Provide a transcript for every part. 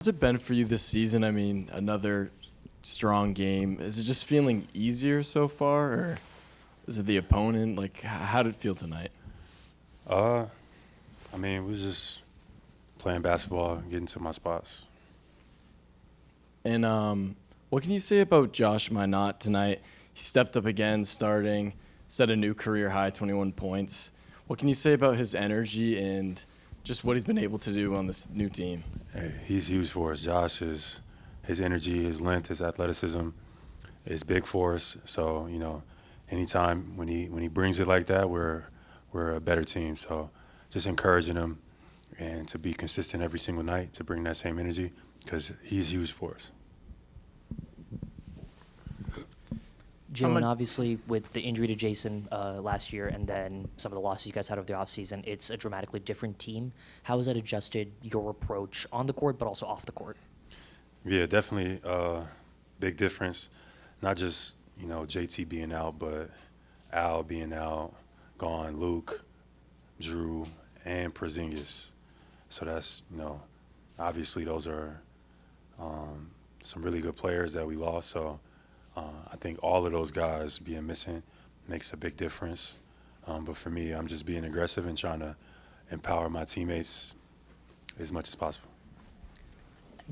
How's it been for you this season? I mean, another strong game. Is it just feeling easier so far, or is it the opponent? Like, how did it feel tonight? I mean, we was just playing basketball, getting to my spots. And what can you say about Josh Minott tonight? He stepped up again, starting, set a new career high, 21 points. What can you say about his energy and just what he's been able to do on this new team? Hey, he's huge for us. Josh his energy, his length, his athleticism is big for us. So anytime when he brings it like that, we're a better team. So just encouraging him and to be consistent every single night to bring that same energy because he's huge for us. Jaylen, obviously, with the injury to Jason last year and then some of the losses you guys had over the offseason, it's a dramatically different team. How has that adjusted your approach on the court but also off the court? Yeah, definitely big difference. Not just, JT being out, but Al being out, gone, Luke, Drew, and Porzingis. So that's, obviously those are some really good players that we lost. So I think all of those guys being missing makes a big difference. But for me, I'm just being aggressive and trying to empower my teammates as much as possible.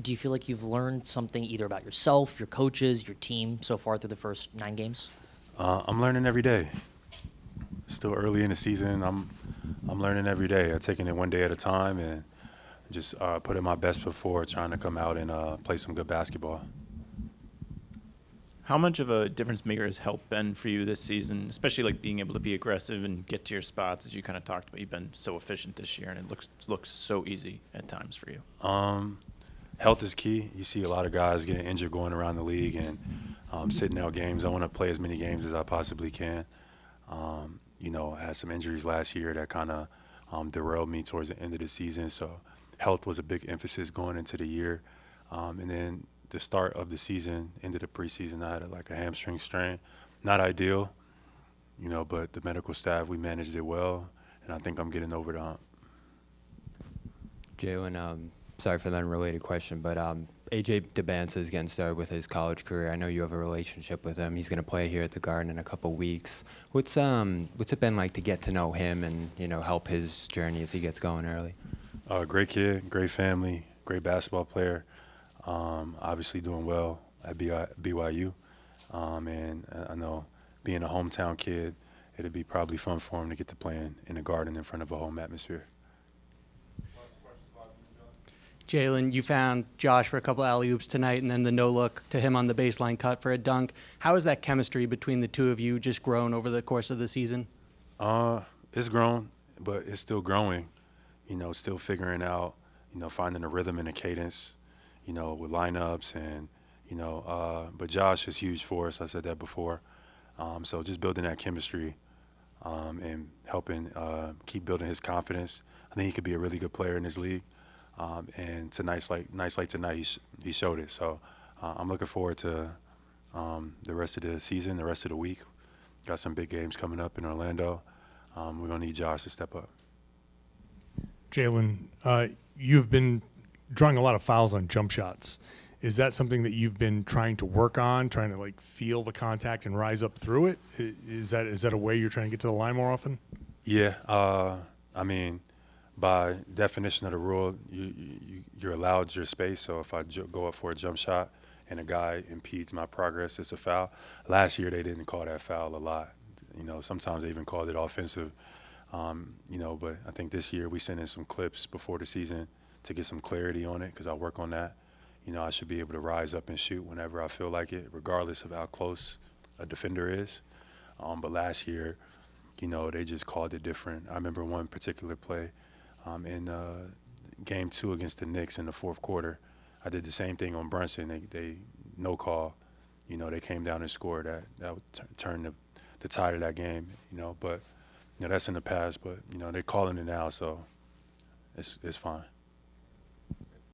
Do you feel like you've learned something either about yourself, your coaches, your team so far through the first 9 games? I'm learning every day. Still early in the season. I'm learning every day. I'm taking it one day at a time and just putting my best foot forward, trying to come out and play some good basketball. How much of a difference maker has help been for you this season, especially like being able to be aggressive and get to your spots, as you kind of talked about? You've been so efficient this year, and it looks so easy at times for you. Health is key. You see a lot of guys getting injured going around the league and sitting out games. I want to play as many games as I possibly can. I had some injuries last year that kind of derailed me towards the end of the season. So health was a big emphasis going into the year. And then the start of the season, end of the preseason, I had a hamstring strain. Not ideal, but the medical staff, we managed it well, and I think I'm getting over the hump. Jaylen, sorry for the unrelated question, but AJ Debanza is getting started with his college career. I know you have a relationship with him. He's going to play here at the Garden in a couple weeks. What's it been like to get to know him and help his journey as he gets going early? Great kid, great family, great basketball player. Obviously doing well at BYU. And I know being a hometown kid, it'd be probably fun for him to get to playing in the Garden in front of a home atmosphere. Jaylen, you found Josh for a couple alley-oops tonight and then the no-look to him on the baseline cut for a dunk. How has that chemistry between the two of you just grown over the course of the season? It's grown, but it's still growing. Still figuring out, finding a rhythm and a cadence, with lineups and, but Josh is huge for us. I said that before. So just building that chemistry and helping keep building his confidence. I think he could be a really good player in this league. And nights like tonight, he showed it. So I'm looking forward to the rest of the season, the rest of the week. Got some big games coming up in Orlando. We're going to need Josh to step up. Jaylen, you've been drawing a lot of fouls on jump shots. Is that something that you've been trying to work on, trying to feel the contact and rise up through it? Is that a way you're trying to get to the line more often? Yeah. I mean, by definition of the rule, you're allowed your space. So if I go up for a jump shot and a guy impedes my progress, it's a foul. Last year they didn't call that foul a lot. Sometimes they even called it offensive. But I think this year we sent in some clips before the season to get some clarity on it because I work on that. I should be able to rise up and shoot whenever I feel like it, regardless of how close a defender is. But last year, they just called it different. I remember one particular play in Game 2 against the Knicks in the fourth quarter. I did the same thing on Brunson. They no call. They came down and scored. That would turn the tide of that game. But that's in the past. But they're calling it now, so it's fine.